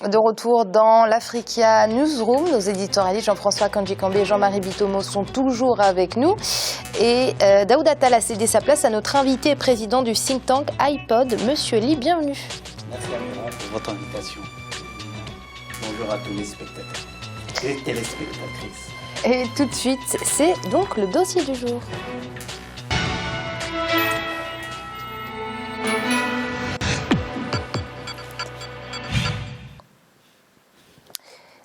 De retour dans l'Africa Newsroom, nos éditorialistes Jean-François Kandji-Kambé et Jean-Marie Bitomo sont toujours avec nous. Et Daoud Attal a cédé sa place à notre invité et président du think tank iPod, Monsieur Ly, bienvenue. Merci à vous pour votre invitation. Bonjour à tous les spectateurs et téléspectatrices. Et tout de suite, c'est donc le dossier du jour.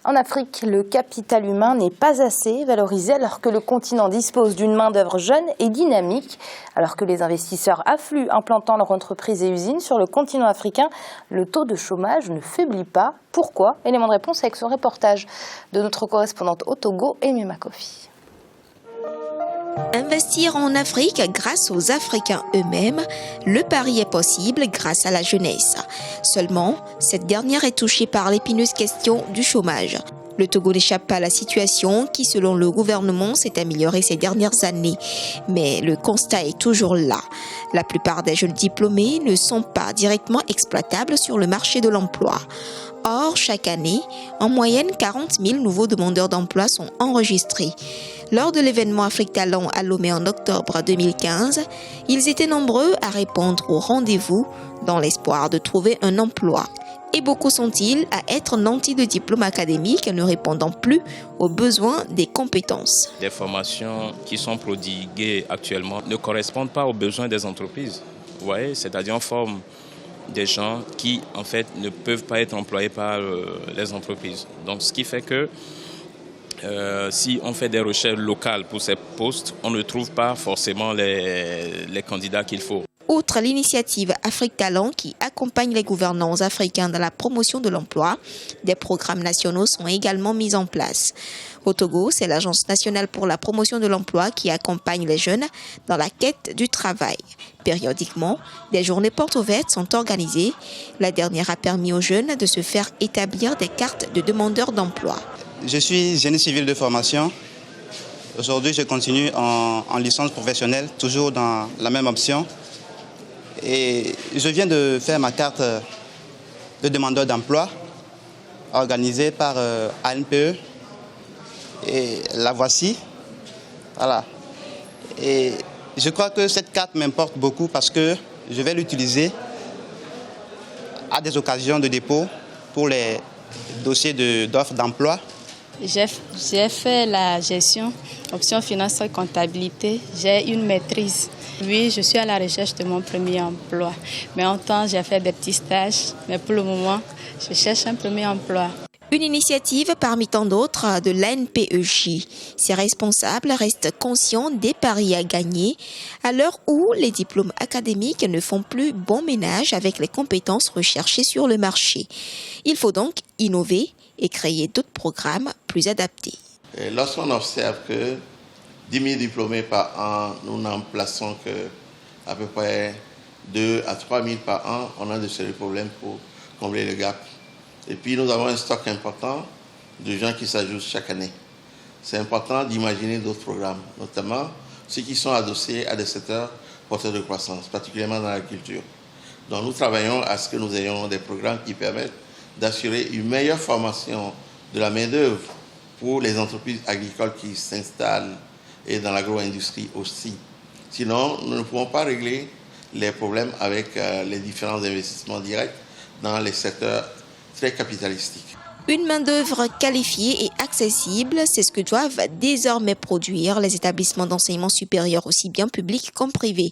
En Afrique, le capital humain n'est pas assez valorisé alors que le continent dispose d'une main-d'œuvre jeune et dynamique. Alors que les investisseurs affluent implantant leurs entreprises et usines sur le continent africain, le taux de chômage ne faiblit pas. Pourquoi? Élément de réponse avec ce reportage de notre correspondante au Togo, Aimé Makofi. Investir en Afrique grâce aux Africains eux-mêmes, le pari est possible grâce à la jeunesse. Seulement, cette dernière est touchée par l'épineuse question du chômage. Le Togo n'échappe pas à la situation qui, selon le gouvernement, s'est améliorée ces dernières années. Mais le constat est toujours là. La plupart des jeunes diplômés ne sont pas directement exploitables sur le marché de l'emploi. Or, chaque année, en moyenne, 40 000 nouveaux demandeurs d'emploi sont enregistrés. Lors de l'événement Afrique Talent à Lomé en octobre 2015, ils étaient nombreux à répondre au rendez-vous dans l'espoir de trouver un emploi. Et beaucoup sont-ils à être nantis de diplômes académiques ne répondant plus aux besoins des compétences. Les formations qui sont prodiguées actuellement ne correspondent pas aux besoins des entreprises. Vous voyez, c'est-à-dire on forme des gens qui, en fait, ne peuvent pas être employés par les entreprises. Donc, ce qui fait que si on fait des recherches locales pour ces postes, on ne trouve pas forcément les candidats qu'il faut. Outre l'initiative Afrique Talent qui accompagne les gouvernants africains dans la promotion de l'emploi, des programmes nationaux sont également mis en place. Au Togo, c'est l'Agence nationale pour la promotion de l'emploi qui accompagne les jeunes dans la quête du travail. Périodiquement, des journées portes ouvertes sont organisées. La dernière a permis aux jeunes de se faire établir des cartes de demandeurs d'emploi. Je suis génie civil de formation. Aujourd'hui, je continue en licence professionnelle, toujours dans la même option. Et je viens de faire ma carte de demandeur d'emploi organisée par ANPE. Et la voici. Voilà. Et je crois que cette carte m'importe beaucoup parce que je vais l'utiliser à des occasions de dépôt pour les dossiers d'offres d'emploi. J'ai fait la gestion, option finance et comptabilité. J'ai une maîtrise. Oui, je suis à la recherche de mon premier emploi. Mais en temps, j'ai fait des petits stages. Mais pour le moment, je cherche un premier emploi. Une initiative parmi tant d'autres de l'ANPEJ. Ses responsables restent conscients des paris à gagner à l'heure où les diplômes académiques ne font plus bon ménage avec les compétences recherchées sur le marché. Il faut donc innover et créer d'autres programmes plus adaptés. Lorsqu'on observe que 10 000 diplômés par an, nous n'en plaçons qu'à peu près 2 à 3 000 par an, on a de sérieux problèmes pour combler le gap. Et puis nous avons un stock important de gens qui s'ajoutent chaque année. C'est important d'imaginer d'autres programmes, notamment ceux qui sont adossés à des secteurs porteurs de croissance, particulièrement dans l'agriculture. Donc nous travaillons à ce que nous ayons des programmes qui permettent d'assurer une meilleure formation de la main-d'œuvre pour les entreprises agricoles qui s'installent et dans l'agro-industrie aussi. Sinon, nous ne pouvons pas régler les problèmes avec les différents investissements directs dans les secteurs très capitalistiques. Une main-d'œuvre qualifiée et accessible, c'est ce que doivent désormais produire les établissements d'enseignement supérieur aussi bien publics qu'en privé.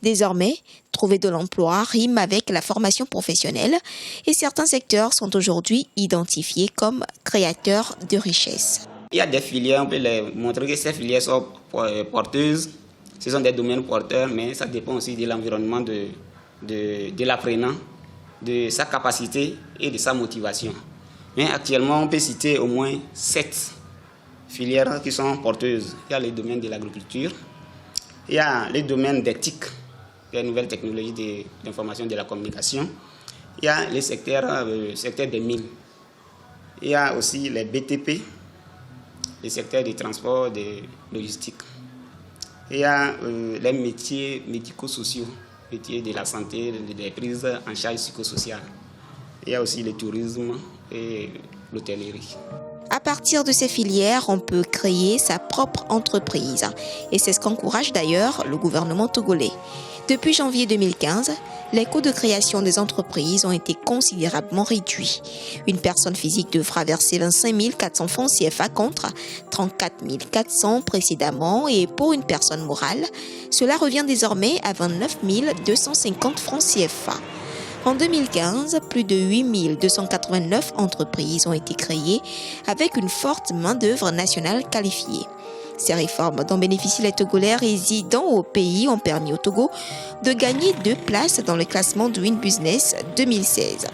Désormais, trouver de l'emploi rime avec la formation professionnelle et certains secteurs sont aujourd'hui identifiés comme créateurs de richesses. Il y a des filières, on peut les montrer que ces filières sont porteuses. Ce sont des domaines porteurs, mais ça dépend aussi de l'environnement de l'apprenant, de sa capacité et de sa motivation. Mais actuellement, on peut citer au moins 7 filières qui sont porteuses. Il y a les domaines de l'agriculture, il y a les domaines d'éthique, les nouvelles technologies de l'information et de la communication, il y a le secteur des mines, il y a aussi les BTP, le secteur des transports, des logistiques. Il y a les métiers médico-sociaux, métiers de la santé, des prises en charge psychosociale. Il y a aussi le tourisme et l'hôtellerie. À partir de ces filières, on peut créer sa propre entreprise. Et c'est ce qu'encourage d'ailleurs le gouvernement togolais. Depuis janvier 2015, les coûts de création des entreprises ont été considérablement réduits. Une personne physique devra verser 25 400 francs CFA contre 34 400 précédemment, et pour une personne morale, cela revient désormais à 29 250 francs CFA. En 2015, plus de 8 289 entreprises ont été créées avec une forte main-d'œuvre nationale qualifiée. Ces réformes dont bénéficient les Togolais résidant au pays ont permis au Togo de gagner 2 places dans le classement Doing Business 2016.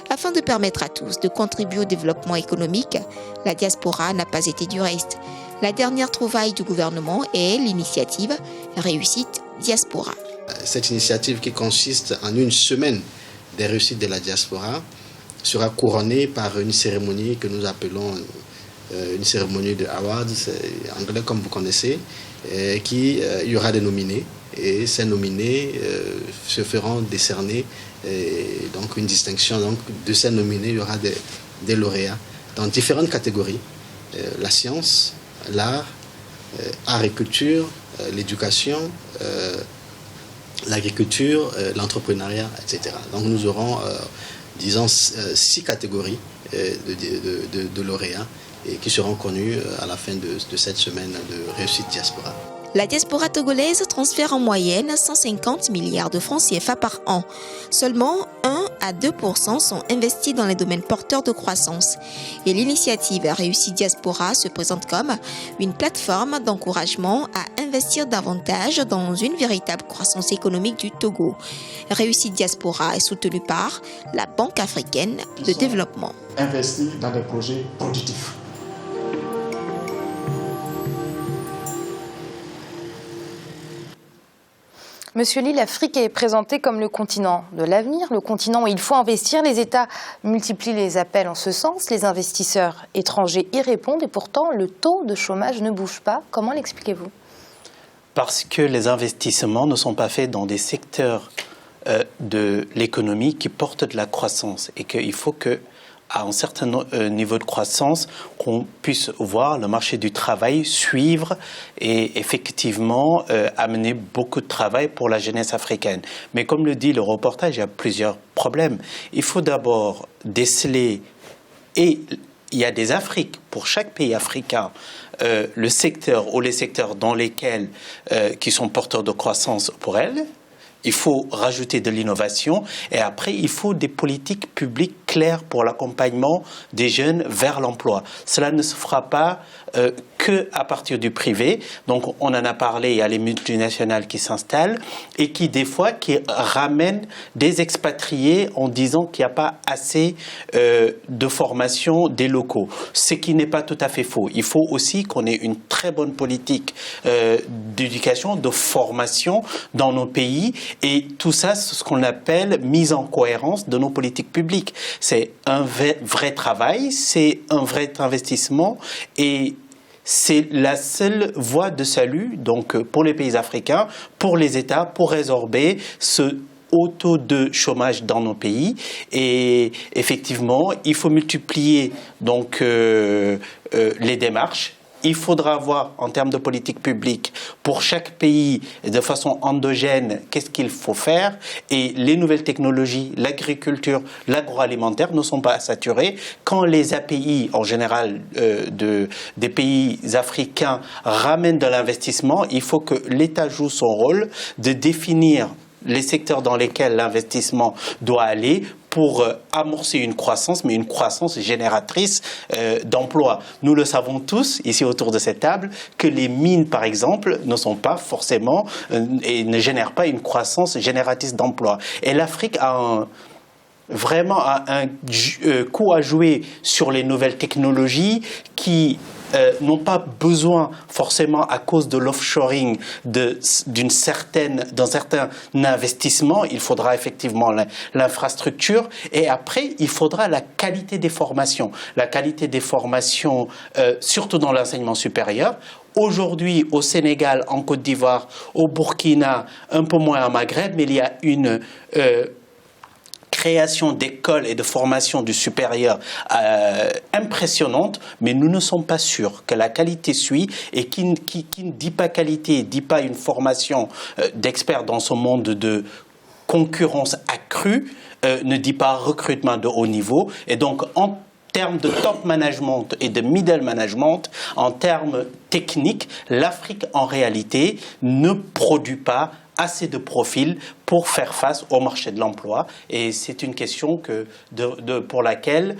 Afin de permettre à tous de contribuer au développement économique, la diaspora n'a pas été du reste. La dernière trouvaille du gouvernement est l'initiative Réussite Diaspora. Cette initiative qui consiste en une semaine des réussites de la diaspora sera couronnée par une cérémonie que nous appelons une cérémonie de awards, anglais comme vous connaissez, il y aura des nominés et ces nominés se feront décerner donc une distinction. Donc de ces nominés, il y aura des lauréats dans différentes catégories, la science, l'art, art et culture, l'éducation, l'agriculture, l'entrepreneuriat, etc. Donc nous aurons, disons, 6 catégories de lauréats et qui seront connus à la fin de cette semaine de réussite diaspora. La diaspora togolaise transfère en moyenne 150 milliards de francs CFA par an. Seulement 1 à 2% sont investis dans les domaines porteurs de croissance. Et l'initiative Réussite Diaspora se présente comme une plateforme d'encouragement à investir davantage dans une véritable croissance économique du Togo. Réussite Diaspora est soutenue par la Banque africaine de développement. Investir dans des projets productifs. Monsieur Lee, l'Afrique est présentée comme le continent de l'avenir, le continent où il faut investir. Les États multiplient les appels en ce sens. Les investisseurs étrangers y répondent et pourtant le taux de chômage ne bouge pas. Comment l'expliquez-vous? Parce que les investissements ne sont pas faits dans des secteurs de l'économie qui portent de la croissance et qu'il faut que à un certain niveau de croissance, qu'on puisse voir le marché du travail suivre et effectivement amener beaucoup de travail pour la jeunesse africaine. Mais comme le dit le reportage, il y a plusieurs problèmes. Il faut d'abord déceler, et il y a des Afriques, pour chaque pays africain, le secteur ou les secteurs dans lesquels qui sont porteurs de croissance pour elles. Il faut rajouter de l'innovation et après, il faut des politiques publiques claires pour l'accompagnement des jeunes vers l'emploi. Cela ne se fera pas qu'à partir du privé. Donc, on en a parlé, il y a les multinationales qui s'installent et qui, des fois, qui ramènent des expatriés en disant qu'il n'y a pas assez de formation des locaux. Ce qui n'est pas tout à fait faux. Il faut aussi qu'on ait une très bonne politique d'éducation, de formation dans nos pays. Et tout ça, c'est ce qu'on appelle mise en cohérence de nos politiques publiques. C'est un vrai travail, c'est un vrai investissement et c'est la seule voie de salut donc, pour les pays africains, pour les États, pour résorber ce haut taux de chômage dans nos pays. Et effectivement, il faut multiplier donc, les démarches. Il faudra voir en termes de politique publique pour chaque pays de façon endogène qu'est-ce qu'il faut faire et les nouvelles technologies, l'agriculture, l'agroalimentaire ne sont pas saturées. Quand les API en général des pays africains ramènent de l'investissement, il faut que l'État joue son rôle de définir les secteurs dans lesquels l'investissement doit aller pour amorcer une croissance, mais une croissance génératrice d'emplois. Nous le savons tous, ici autour de cette table, que les mines, par exemple, ne sont pas forcément et ne génèrent pas une croissance génératrice d'emplois. Et l'Afrique a vraiment un coup à jouer sur les nouvelles technologies qui n'ont pas besoin forcément à cause de l'offshoring d'un certain investissement. Il faudra effectivement l'infrastructure et après il faudra la qualité des formations. La qualité des formations, surtout dans l'enseignement supérieur. Aujourd'hui, au Sénégal, en Côte d'Ivoire, au Burkina, un peu moins au Maghreb, mais il y a une création d'écoles et de formation du supérieur impressionnante, mais nous ne sommes pas sûrs que la qualité suit, et qui ne dit pas qualité, dit pas une formation d'experts dans ce monde de concurrence accrue, ne dit pas recrutement de haut niveau. Et donc, en termes de top management et de middle management, en termes techniques, l'Afrique, en réalité, ne produit pas assez de profils pour faire face au marché de l'emploi. Et c'est une question pour laquelle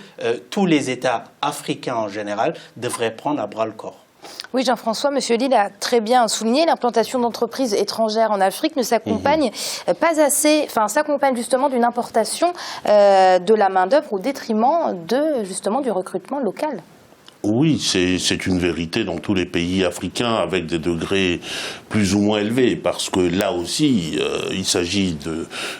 tous les États africains en général devraient prendre à bras le corps. Oui, Jean-François, M. Lille a très bien souligné, l'implantation d'entreprises étrangères en Afrique ne s'accompagne pas assez, s'accompagne justement d'une importation de la main-d'œuvre au détriment justement du recrutement local. Oui, c'est une vérité dans tous les pays africains avec des degrés plus ou moins élevés, parce que là aussi, il s'agit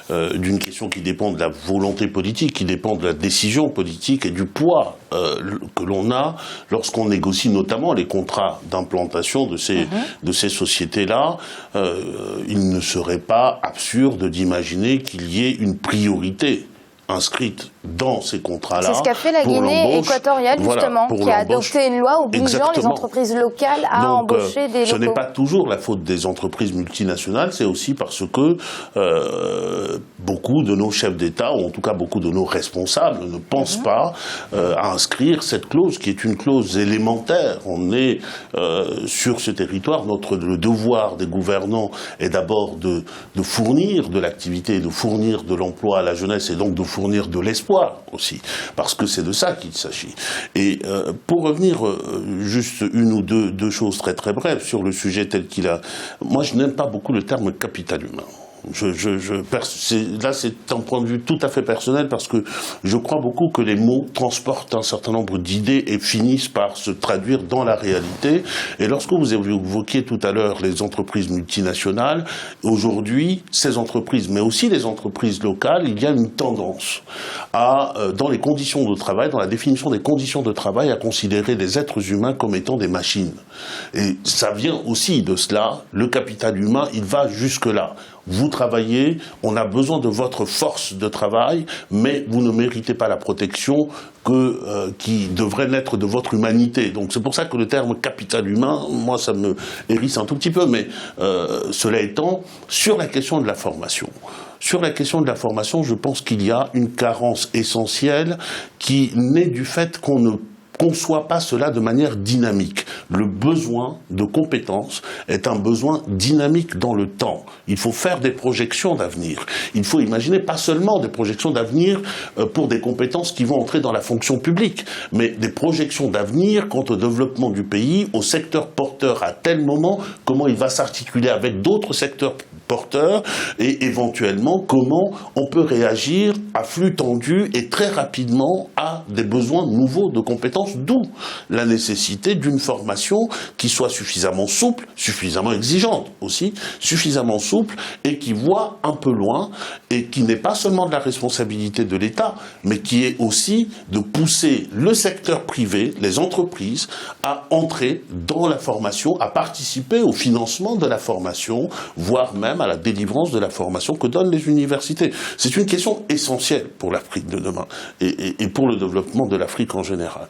d'une question qui dépend de la volonté politique, qui dépend de la décision politique et du poids que l'on a lorsqu'on négocie notamment les contrats d'implantation de ces sociétés-là. Il ne serait pas absurde d'imaginer qu'il y ait une priorité inscrite dans ces contrats-là. C'est ce qu'a fait la Guinée équatoriale, justement, qui a adopté une loi obligeant les entreprises locales à embaucher des locaux. Ce n'est pas toujours la faute des entreprises multinationales, c'est aussi parce que beaucoup de nos chefs d'État, ou en tout cas beaucoup de nos responsables, ne pensent pas à inscrire cette clause, qui est une clause élémentaire. On est sur ce territoire, le devoir des gouvernants est d'abord de fournir de l'activité, de fournir de l'emploi à la jeunesse, et donc de fournir de l'espoir aussi, parce que c'est de ça qu'il s'agit. Et pour revenir juste une ou deux choses très très brèves sur le sujet tel qu'il a... Moi, je n'aime pas beaucoup le terme capital humain. Là, c'est un point de vue tout à fait personnel, parce que je crois beaucoup que les mots transportent un certain nombre d'idées et finissent par se traduire dans la réalité. Et lorsque vous évoquiez tout à l'heure les entreprises multinationales, aujourd'hui, ces entreprises, mais aussi les entreprises locales, il y a une tendance à, dans les conditions de travail, dans la définition des conditions de travail, à considérer les êtres humains comme étant des machines. Et ça vient aussi de cela. Le capital humain, il va jusque-là. Vous travaillez, on a besoin de votre force de travail, mais vous ne méritez pas la protection qui devrait naître de votre humanité. Donc c'est pour ça que le terme capital humain, moi ça me hérisse un tout petit peu, mais cela étant, sur la question de la formation. Sur la question de la formation, je pense qu'il y a une carence essentielle qui naît du fait qu'on ne conçoit pas cela de manière dynamique. Le besoin de compétences est un besoin dynamique dans le temps. Il faut faire des projections d'avenir. Il faut imaginer pas seulement des projections d'avenir pour des compétences qui vont entrer dans la fonction publique, mais des projections d'avenir quant au développement du pays, au secteur porteur à tel moment, comment il va s'articuler avec d'autres secteurs porteurs, et éventuellement comment on peut réagir à flux tendu et très rapidement à des besoins nouveaux de compétences, d'où la nécessité d'une formation qui soit suffisamment souple, suffisamment exigeante aussi, suffisamment souple et qui voit un peu loin, et qui n'est pas seulement de la responsabilité de l'État, mais qui est aussi de pousser le secteur privé, les entreprises, à entrer dans la formation, à participer au financement de la formation, voire même à la délivrance de la formation que donnent les universités. C'est une question essentielle pour l'Afrique de demain et pour le développement de l'Afrique en général.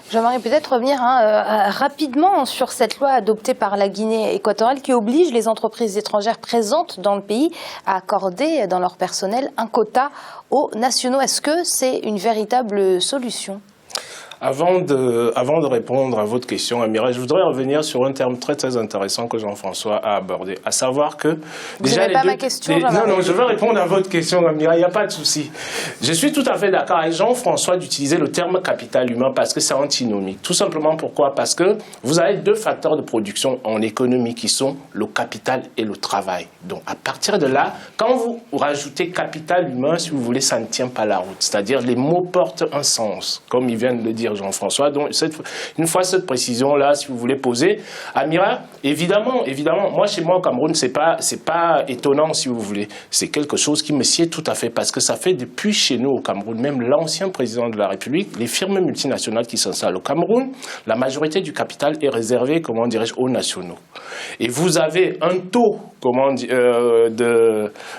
J'aimerais peut-être revenir rapidement sur cette loi adoptée par la Guinée équatoriale qui oblige les entreprises étrangères présentes dans le pays à accorder dans leur personnel un quota aux nationaux. Est-ce que c'est une véritable solution ? Avant de répondre à votre question, Amira, je voudrais revenir sur un terme très très intéressant que Jean-François a abordé, à savoir que... Vous n'avez pas ma question, Non, je veux répondre à votre question, Amira, il n'y a pas de souci. Je suis tout à fait d'accord avec Jean-François d'utiliser le terme capital humain parce que c'est antinomique. Tout simplement pourquoi ? Parce que vous avez deux facteurs de production en économie qui sont le capital et le travail. Donc à partir de là, quand vous rajoutez capital humain, si vous voulez, ça ne tient pas la route. C'est-à-dire les mots portent un sens, comme il vient de le dire dire, Jean-François. Donc, une fois cette précision-là, si vous voulez poser, Amira, évidemment, moi, chez moi, au Cameroun, c'est pas étonnant, si vous voulez. C'est quelque chose qui me sied tout à fait, parce que ça fait depuis chez nous, au Cameroun, même l'ancien président de la République, les firmes multinationales qui s'installent au Cameroun, la majorité du capital est réservée, comment dirais-je, aux nationaux. Et vous avez un taux,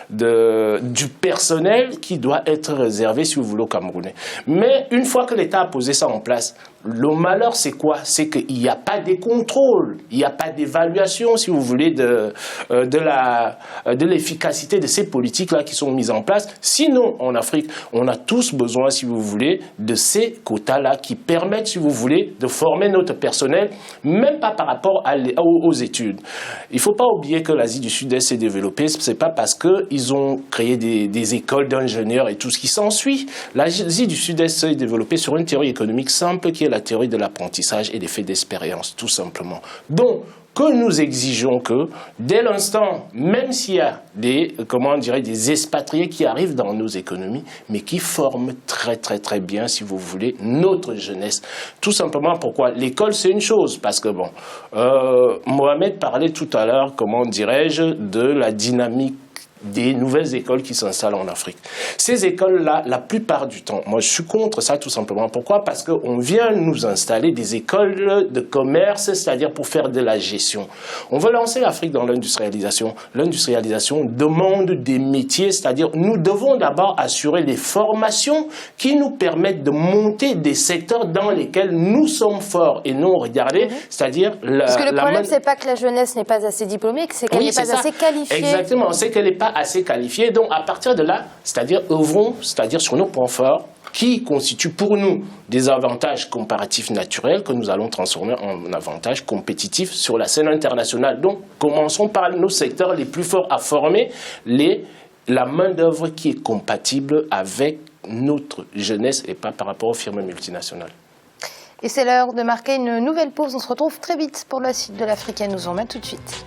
du personnel qui doit être réservé, si vous voulez, aux Camerounais. Mais une fois que l'État a posé ça en place, le malheur, c'est quoi? C'est qu'il n'y a pas de contrôle, il n'y a pas d'évaluation, si vous voulez, de l'efficacité de ces politiques-là qui sont mises en place. Sinon, en Afrique, on a tous besoin, si vous voulez, de ces quotas-là qui permettent, si vous voulez, de former notre personnel, même pas par rapport aux études. Il ne faut pas oublier que l'Asie du Sud-Est s'est développée, ce n'est pas parce qu'ils ont créé des écoles d'ingénieurs et tout ce qui s'ensuit. L'Asie du Sud-Est s'est développée sur une théorie économique simple qui est la théorie de l'apprentissage et des faits d'expérience, tout simplement. Donc, que nous exigeons que, dès l'instant, même s'il y a des expatriés qui arrivent dans nos économies, mais qui forment très très très bien, si vous voulez, notre jeunesse. Tout simplement pourquoi l'école, c'est une chose, parce que bon, Mohamed parlait tout à l'heure, de la dynamique des nouvelles écoles qui s'installent en Afrique. Ces écoles-là, la plupart du temps, moi je suis contre ça tout simplement. Pourquoi? Parce qu'on vient nous installer des écoles de commerce, c'est-à-dire pour faire de la gestion. On veut lancer l'Afrique dans l'industrialisation. L'industrialisation demande des métiers, c'est-à-dire nous devons d'abord assurer les formations qui nous permettent de monter des secteurs dans lesquels nous sommes forts et non regardez, c'est-à-dire parce que le problème, c'est pas que la jeunesse n'est pas assez diplômée, c'est qu'elle n'est pas assez qualifiée. Exactement, c'est qu'elle n'est pas assez qualifiés. Donc, à partir de là, c'est-à-dire œuvrons, c'est-à-dire sur nos points forts, qui constituent pour nous des avantages comparatifs naturels que nous allons transformer en avantages compétitifs sur la scène internationale. Donc, commençons par nos secteurs les plus forts à former la main-d'œuvre qui est compatible avec notre jeunesse et pas par rapport aux firmes multinationales. Et c'est l'heure de marquer une nouvelle pause. On se retrouve très vite pour la suite de l'Africaine. Nous en met tout de suite.